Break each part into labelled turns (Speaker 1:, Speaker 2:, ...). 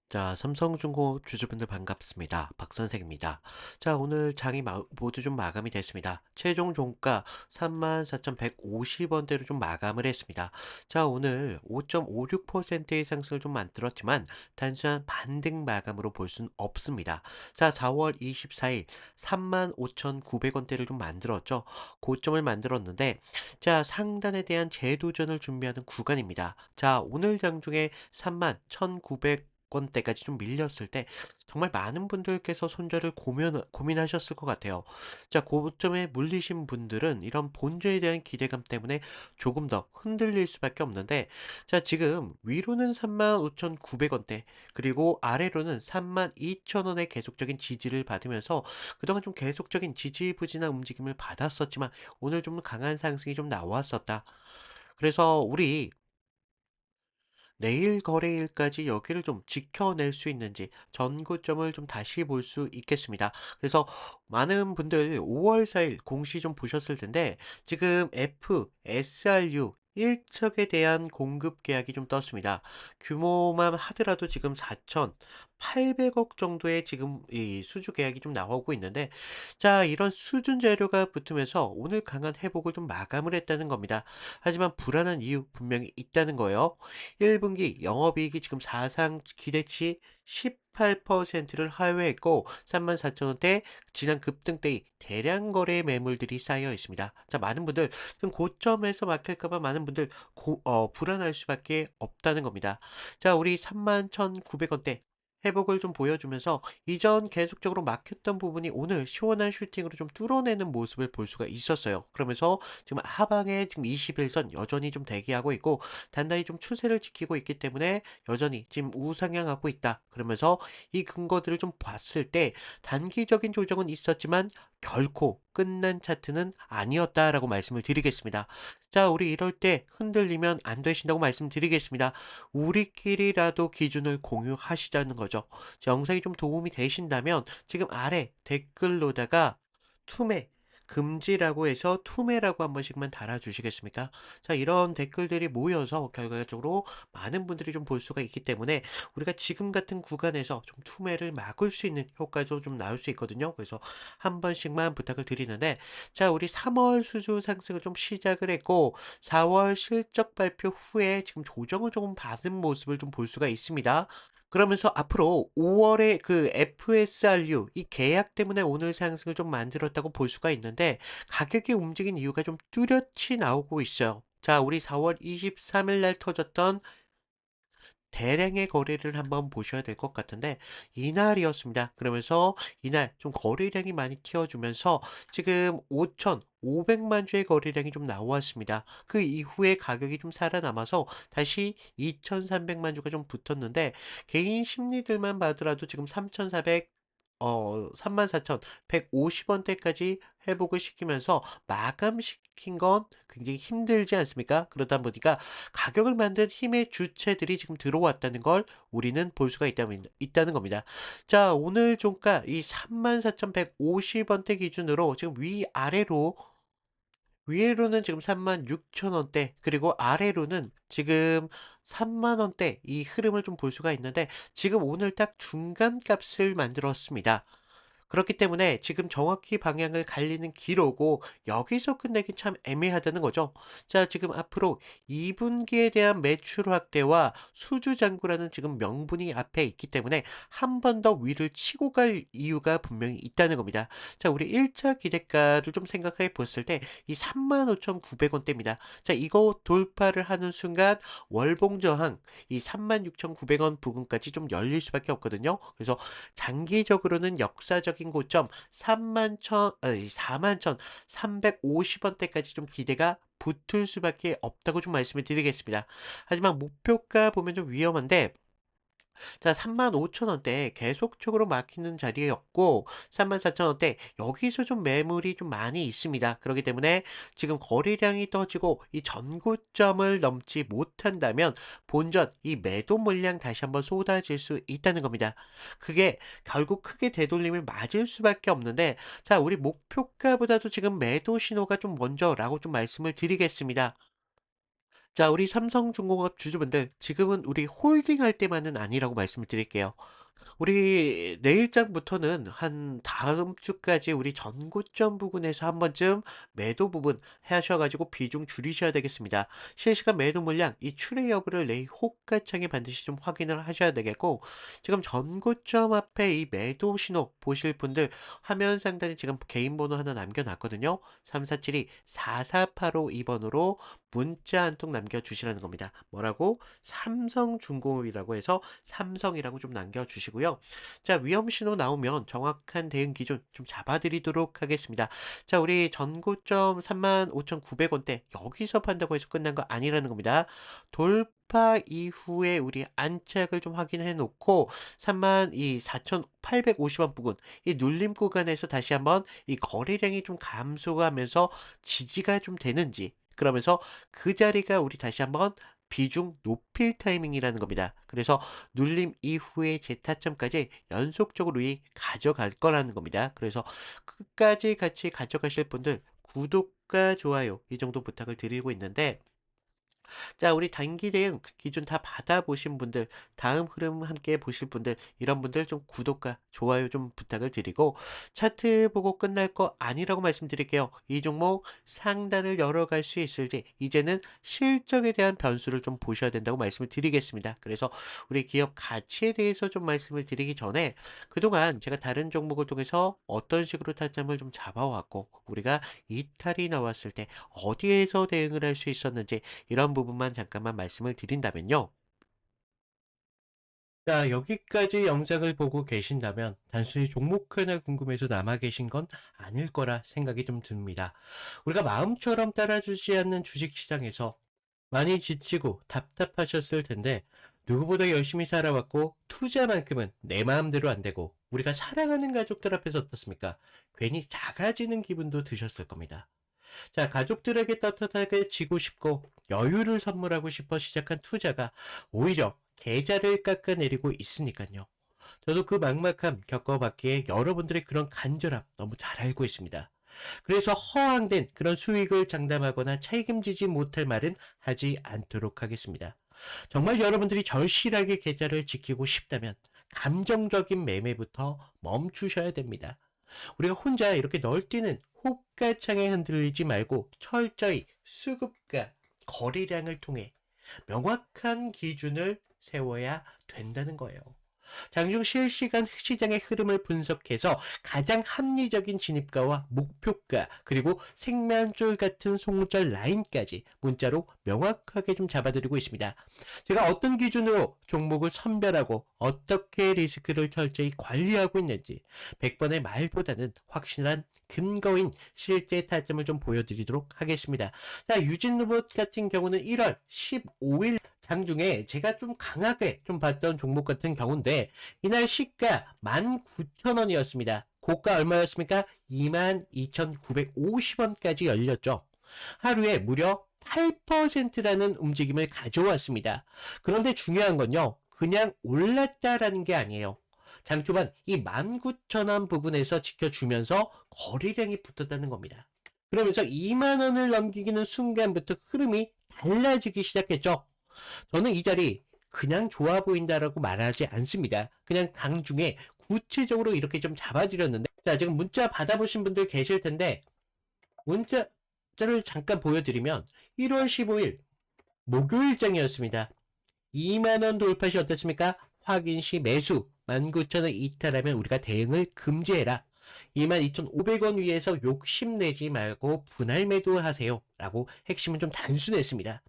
Speaker 1: 자, 삼성중공업 주주분들 반갑습니다. 박 선생입니다. 자, 오늘 장이 모두 좀 마감이 됐습니다. 최종 종가 34,150원대로 좀 마감을 했습니다. 자, 오늘 5.56%의 상승을 좀 만들었지만 단순한 반등 마감으로 볼 수는 없습니다. 자, 4월 24일 35,900원대를 좀 만들었죠. 고점을 만들었는데 자, 상단에 대한 재도전을 준비하는 구간입니다. 자, 오늘 장중에 31,900 원대까지 좀 밀렸을 때 정말 많은 분들께서 손절을 고민하셨을 것 같아요. 자, 고점에 물리신 분들은 이런 본조에 대한 기대감 때문에 조금 더 흔들릴 수밖에 없는데, 자, 지금 위로는 35,900원대, 그리고 아래로는 32,000원의 계속적인 지지를 받으면서 그동안 좀 계속적인 지지부진한 움직임을 받았었지만 오늘 좀 강한 상승이 좀 나왔었다. 그래서 우리 내일 거래일까지 여기를 좀 지켜낼 수 있는지 전고점을 좀 다시 볼 수 있겠습니다. 그래서 많은 분들 5월 4일 공시 좀 보셨을 텐데 지금 FSRU 1척에 대한 공급 계약이 좀 떴습니다. 규모만 하더라도 지금 4,800억 정도의 지금 이 수주 계약이 좀 나오고 있는데, 자, 이런 수준 재료가 붙으면서 오늘 강한 회복을 좀 마감을 했다는 겁니다. 하지만 불안한 이유 분명히 있다는 거예요. 1분기 영업이익이 지금 사상 기대치 18%를 하회했고 34,000원대 지난 급등 때의 대량 거래 매물들이 쌓여 있습니다. 자, 많은 분들 지금 고점에서 막힐까 봐 많은 분들 불안할 수밖에 없다는 겁니다. 자, 우리 31,900원대 회복을 좀 보여주면서 이전 계속적으로 막혔던 부분이 오늘 시원한 슈팅으로 좀 뚫어내는 모습을 볼 수가 있었어요. 그러면서 지금 하방에 지금 21선 여전히 좀 대기하고 있고 단단히 좀 추세를 지키고 있기 때문에 여전히 지금 우상향하고 있다. 그러면서 이 근거들을 좀 봤을 때 단기적인 조정은 있었지만 결코 끝난 차트는 아니었다라고 말씀을 드리겠습니다. 자, 우리 이럴 때 흔들리면 안 되신다고 말씀드리겠습니다. 우리끼리라도 기준을 공유하시자는 거죠. 영상이 좀 도움이 되신다면 지금 아래 댓글로다가 투매 금지라고 해서 투매라고 한 번씩만 달아주시겠습니까? 자, 이런 댓글들이 모여서 결과적으로 많은 분들이 좀 볼 수가 있기 때문에 우리가 지금 같은 구간에서 좀 투매를 막을 수 있는 효과도 좀 나올 수 있거든요. 그래서 한 번씩만 부탁을 드리는데, 자, 우리 3월 수주 상승을 좀 시작을 했고 4월 실적 발표 후에 지금 조정을 조금 받은 모습을 좀 볼 수가 있습니다. 그러면서 앞으로 5월에 그 FSRU 이 계약 때문에 오늘 상승을 좀 만들었다고 볼 수가 있는데 가격이 움직인 이유가 좀 뚜렷이 나오고 있어요. 자, 우리 4월 23일 날 터졌던 대량의 거래를 한번 보셔야 될 것 같은데 이날이었습니다. 그러면서 이날 좀 거래량이 많이 튀어주면서 지금 5,500만 주의 거래량이 좀 나왔습니다. 그 이후에 가격이 좀 살아남아서 다시 2,300만 주가 좀 붙었는데 개인 심리들만 봐더라도 지금 3,400 34,150원대까지 회복을 시키면서 마감시킨 건 굉장히 힘들지 않습니까? 그러다 보니까 가격을 만든 힘의 주체들이 지금 들어왔다는 걸 우리는 볼 수가 있다는 겁니다. 자, 오늘 종가 이 34,150원대 기준으로 지금 위에로는 지금 36,000원대, 그리고 아래로는 지금 3만 원대 이 흐름을 좀 볼 수가 있는데 지금 오늘 딱 중간 값을 만들었습니다. 그렇기 때문에 지금 정확히 방향을 갈리는 기로고 여기서 끝내긴 참 애매하다는 거죠. 자, 지금 앞으로 2분기에 대한 매출 확대와 수주 잔고라는 지금 명분이 앞에 있기 때문에 한 번 더 위를 치고 갈 이유가 분명히 있다는 겁니다. 자, 우리 1차 기대가를 좀 생각해 봤을 때 이 35,900원대입니다. 자, 이거 돌파를 하는 순간 월봉 저항 이 36,900원 부근까지 좀 열릴 수밖에 없거든요. 그래서 장기적으로는 역사적인 고점 41,350원대까지 좀 기대가 붙을 수밖에 없다고 좀 말씀을 드리겠습니다. 하지만 목표가 보면 좀 위험한데, 자, 35,000원대 계속적으로 막히는 자리였고 34,000원대 여기서 좀 매물이 좀 많이 있습니다. 그렇기 때문에 지금 거래량이 떠지고 이 전고점을 넘지 못한다면 본전 이 매도 물량 다시 한번 쏟아질 수 있다는 겁니다. 그게 결국 크게 되돌림을 맞을 수밖에 없는데, 자, 우리 목표가보다도 지금 매도 신호가 좀 먼저라고 좀 말씀을 드리겠습니다. 자, 우리 삼성중공업 주주분들, 지금은 우리 홀딩할 때만은 아니라고 말씀을 드릴게요. 우리 내일장부터는 한 다음 주까지 우리 전고점 부근에서 한 번쯤 매도 부분 하셔 가지고 비중 줄이셔야 되겠습니다. 실시간 매도 물량 이 출회 여부를 내일 호가창에 반드시 좀 확인을 하셔야 되겠고, 지금 전고점 앞에 이 매도 신호 보실 분들 화면 상단에 지금 개인 번호 하나 남겨 놨거든요. 3472-4485 문자 한 통 남겨 주시라는 겁니다. 뭐라고? 삼성중공업이라고 해서 삼성이라고 좀 남겨 주시고요. 자, 위험 신호 나오면 정확한 대응 기준 좀 잡아드리도록 하겠습니다. 자, 우리 전고점 35,900원대 여기서 판다고 해서 끝난 거 아니라는 겁니다. 돌파 이후에 우리 안착을 좀 확인해 놓고 34,850원 부근 이 눌림 구간에서 다시 한번 이 거래량이 좀 감소하면서 지지가 좀 되는지, 그러면서 그 자리가 우리 다시 한번 비중 높일 타이밍이라는 겁니다. 그래서 눌림 이후에 재타점까지 연속적으로 가져갈 거라는 겁니다. 그래서 끝까지 같이 가져가실 분들 구독과 좋아요 이 정도 부탁을 드리고 있는데, 자, 우리 단기 대응 기준 다 받아보신 분들, 다음 흐름 함께 보실 분들, 이런 분들 좀 구독과 좋아요 좀 부탁을 드리고, 차트 보고 끝날 거 아니라고 말씀드릴게요. 이 종목 상단을 열어갈 수 있을지, 이제는 실적에 대한 변수를 좀 보셔야 된다고 말씀을 드리겠습니다. 그래서 우리 기업 가치에 대해서 좀 말씀을 드리기 전에, 그동안 제가 다른 종목을 통해서 어떤 식으로 타점을 좀 잡아왔고, 우리가 이탈이 나왔을 때 어디에서 대응을 할 수 있었는지, 이런 부분만 잠깐만 말씀을 드린다면요. 자, 여기까지 영상을 보고 계신다면 단순히 종목 하나 궁금해서 남아 계신 건 아닐 거라 생각이 좀 듭니다. 우리가 마음처럼 따라주지 않는 주식시장에서 많이 지치고 답답하셨을 텐데, 누구보다 열심히 살아왔고 투자만큼은 내 마음대로 안 되고 우리가 사랑하는 가족들 앞에서 어떻습니까? 괜히 작아지는 기분도 드셨을 겁니다. 자, 가족들에게 따뜻하게 지고 싶고 여유를 선물하고 싶어 시작한 투자가 오히려 계좌를 깎아내리고 있으니까요. 저도 그 막막함 겪어봤기에 여러분들의 그런 간절함 너무 잘 알고 있습니다. 그래서 허황된 그런 수익을 장담하거나 책임지지 못할 말은 하지 않도록 하겠습니다. 정말 여러분들이 절실하게 계좌를 지키고 싶다면 감정적인 매매부터 멈추셔야 됩니다. 우리가 혼자 이렇게 널뛰는 호가창에 흔들리지 말고 철저히 수급과 거래량을 통해 명확한 기준을 세워야 된다는 거예요. 장중 실시간 시장의 흐름을 분석해서 가장 합리적인 진입가와 목표가, 그리고 생명줄 같은 손절 라인까지 문자로 명확하게 좀 잡아드리고 있습니다. 제가 어떤 기준으로 종목을 선별하고 어떻게 리스크를 철저히 관리하고 있는지 100번의 말보다는 확실한 근거인 실제 타점을 좀 보여드리도록 하겠습니다. 자, 유진로봇 같은 경우는 1월 15일 장중에 제가 좀 강하게 좀 봤던 종목 같은 경우인데, 이날 시가 19,000원이었습니다. 고가 얼마였습니까? 22,950원까지 열렸죠. 하루에 무려 8%라는 움직임을 가져왔습니다. 그런데 중요한 건요, 그냥 올랐다라는 게 아니에요. 장 초반 이 19,000원 부분에서 지켜주면서 거래량이 붙었다는 겁니다. 그러면서 2만 원을 넘기기는 순간부터 흐름이 달라지기 시작했죠. 저는 이 자리 그냥 좋아 보인다라고 말하지 않습니다. 그냥 당중에 구체적으로 이렇게 좀 잡아드렸는데, 자, 지금 문자 받아보신 분들 계실 텐데, 문자를 잠깐 보여드리면 1월 15일 목요일장이었습니다. 2만원 돌파 시 어떻습니까? 확인 시 매수 19,000원 이탈하면 우리가 대응을 금지해라. 22,500원 위에서 욕심내지 말고 분할 매도하세요 라고 핵심은 좀 단순했습니다.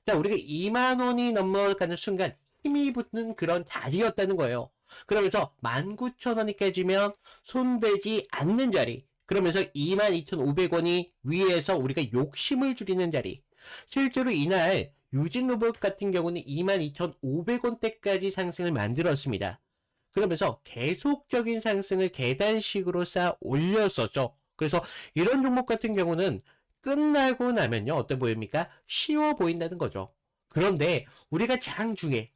Speaker 1: 자, 우리가 2만 원이 넘어가는 순간 힘이 붙는 그런 자리였다는 거예요. 그러면서 19,000원이 깨지면 손대지 않는 자리. 그러면서 22,500원이 위에서 우리가 욕심을 줄이는 자리. 실제로 이날 유진로봇 같은 경우는 22,500원대까지 상승을 만들었습니다. 그러면서 계속적인 상승을 계단식으로 쌓아 올렸었죠. 그래서 이런 종목 같은 경우는 끝나고 나면요, 어때 보입니까? 쉬워 보인다는 거죠. 그런데 우리가 장중에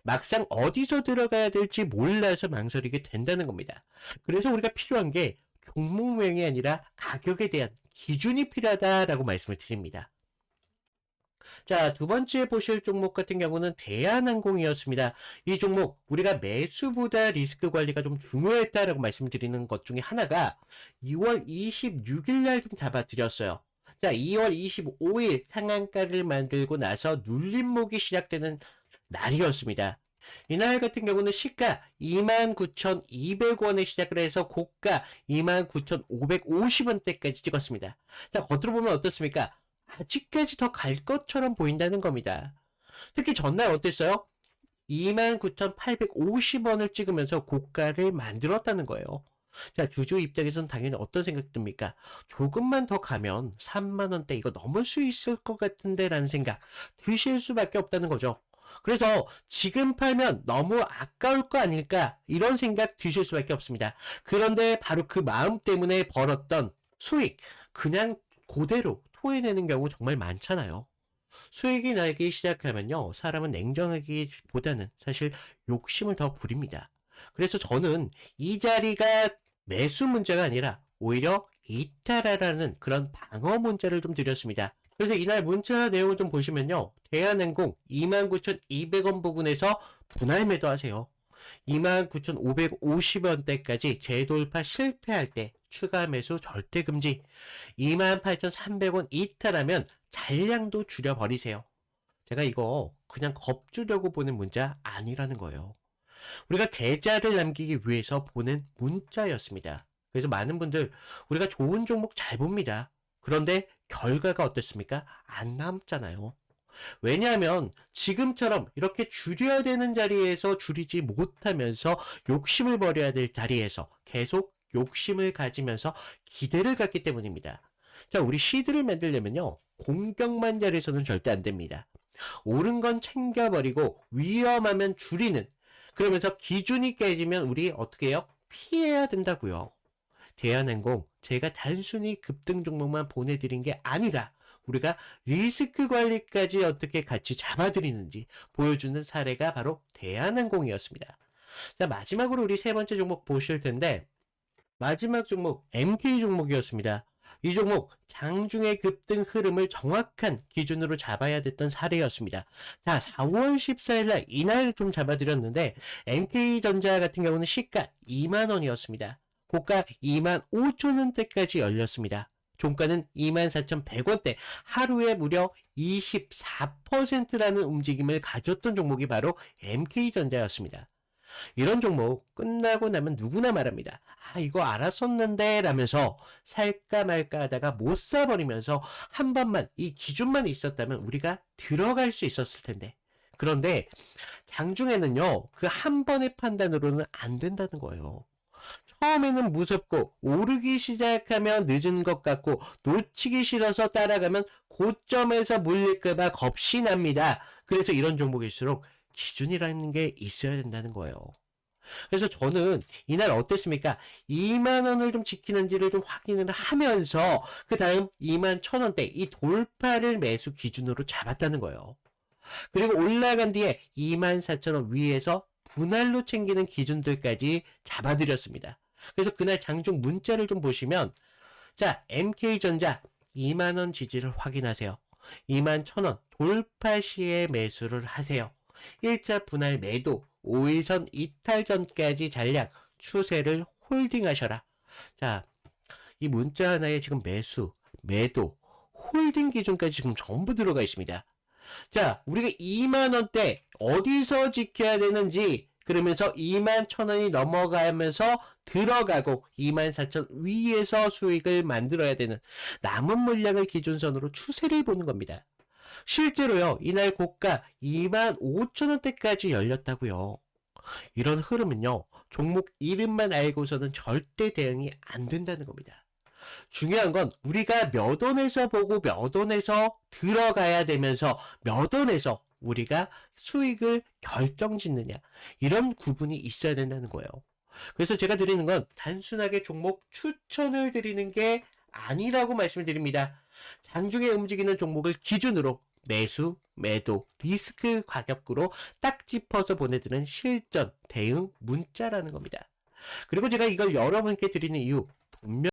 Speaker 1: 막상 어디서 들어가야 될지 몰라서 망설이게 된다는 겁니다. 그래서 우리가 필요한 게 종목명이 아니라 가격에 대한 기준이 필요하다라고 말씀을 드립니다. 자, 두 번째 보실 종목 같은 경우는 대한항공이었습니다. 이 종목 우리가 매수보다 리스크 관리가 좀 중요했다라고 말씀드리는 것 중에 하나가 2월 26일 날 좀 잡아드렸어요. 자, 2월 25일 상한가를 만들고 나서 눌림목이 시작되는 날이었습니다. 이날 같은 경우는 시가 29,200원에 시작을 해서 고가 29,550원대까지 찍었습니다. 자, 겉으로 보면 어떻습니까? 아직까지 더 갈 것처럼 보인다는 겁니다. 특히 전날 어땠어요? 29,850원을 찍으면서 고가를 만들었다는 거예요. 자, 주주 입장에서는 당연히 어떤 생각 듭니까? 조금만 더 가면 3만원대 이거 넘을 수 있을 것 같은데 라는 생각 드실 수밖에 없다는 거죠. 그래서 지금 팔면 너무 아까울 거 아닐까 이런 생각 드실 수밖에 없습니다. 그런데 바로 그 마음 때문에 벌었던 수익 그냥 그대로 토해내는 경우 정말 많잖아요. 수익이 나기 시작하면요, 사람은 냉정하기보다는 사실 욕심을 더 부립니다. 그래서 저는 이 자리가 매수 문제가 아니라 오히려 이탈하라는 그런 방어 문자를 좀 드렸습니다. 그래서 이날 문자 내용을 좀 보시면요, 대한항공 29,200원 부근에서 분할 매도하세요. 29,550원대까지 재돌파 실패할 때 추가 매수 절대 금지. 28,300원 이탈하면 잔량도 줄여버리세요. 제가 이거 그냥 겁주려고 보낸 문자 아니라는 거예요. 우리가 계좌를 남기기 위해서 보낸 문자였습니다. 그래서 많은 분들 우리가 좋은 종목 잘 봅니다. 그런데 결과가 어떻습니까? 안 남잖아요. 왜냐하면 지금처럼 이렇게 줄여야 되는 자리에서 줄이지 못하면서 욕심을 버려야 될 자리에서 계속 욕심을 가지면서 기대를 갖기 때문입니다. 자, 우리 시드를 만들려면요, 공격만 자리에서는 절대 안 됩니다. 옳은 건 챙겨버리고 위험하면 줄이는, 그러면서 기준이 깨지면 우리 어떻게 해요? 피해야 된다고요. 대한항공 제가 단순히 급등 종목만 보내드린 게 아니라 우리가 리스크 관리까지 어떻게 같이 잡아드리는지 보여주는 사례가 바로 대한항공이었습니다. 자, 마지막으로 우리 세 번째 종목 보실 텐데, 마지막 종목 MK 종목이었습니다. 이 종목 장중의 급등 흐름을 정확한 기준으로 잡아야 됐던 사례였습니다. 자, 4월 14일 날 이날 좀 잡아드렸는데, MK전자 같은 경우는 시가 2만원이었습니다. 고가 25,000원대까지 열렸습니다. 종가는 24,100원대, 하루에 무려 24%라는 움직임을 가졌던 종목이 바로 MK전자였습니다. 이런 종목 끝나고 나면 누구나 말합니다. 아, 이거 알았었는데 라면서 살까 말까 하다가 못 사버리면서 한 번만 이 기준만 있었다면 우리가 들어갈 수 있었을 텐데. 그런데 장중에는요, 그 한 번의 판단으로는 안 된다는 거예요. 처음에는 무섭고 오르기 시작하면 늦은 것 같고 놓치기 싫어서 따라가면 고점에서 물릴까봐 겁이 납니다. 그래서 이런 종목일수록 기준이라는 게 있어야 된다는 거예요. 그래서 저는 이날 어땠습니까? 2만원을 좀 지키는지를 좀 확인을 하면서 그 다음 21,000원대 이 돌파를 매수 기준으로 잡았다는 거예요. 그리고 올라간 뒤에 24,000원 위에서 분할로 챙기는 기준들까지 잡아드렸습니다. 그래서 그날 장중 문자를 좀 보시면, 자, MK전자 2만원 지지를 확인하세요. 21,000원 돌파 시에 매수를 하세요. 1차 분할 매도 5일선 이탈 전까지 잔량 추세를 홀딩하셔라. 자, 이 문자 하나에 지금 매수, 매도, 홀딩 기준까지 지금 전부 들어가 있습니다. 자, 우리가 2만원대 어디서 지켜야 되는지, 그러면서 21,000원이 넘어가면서 들어가고 24,000 위에서 수익을 만들어야 되는 남은 물량을 기준선으로 추세를 보는 겁니다. 실제로요, 이날 고가 25,000원대까지 열렸다고요. 이런 흐름은요, 종목 이름만 알고서는 절대 대응이 안 된다는 겁니다. 중요한 건 우리가 몇 원에서 보고 몇 원에서 들어가야 되면서 몇 원에서 우리가 수익을 결정짓느냐, 이런 구분이 있어야 된다는 거예요. 그래서 제가 드리는 건 단순하게 종목 추천을 드리는 게 아니라고 말씀을 드립니다. 장중에 움직이는 종목을 기준으로 매수, 매도, 리스크 가격으로 딱 짚어서 보내드리는 실전 대응 문자라는 겁니다. 그리고 제가 이걸 여러분께 드리는 이유, 분명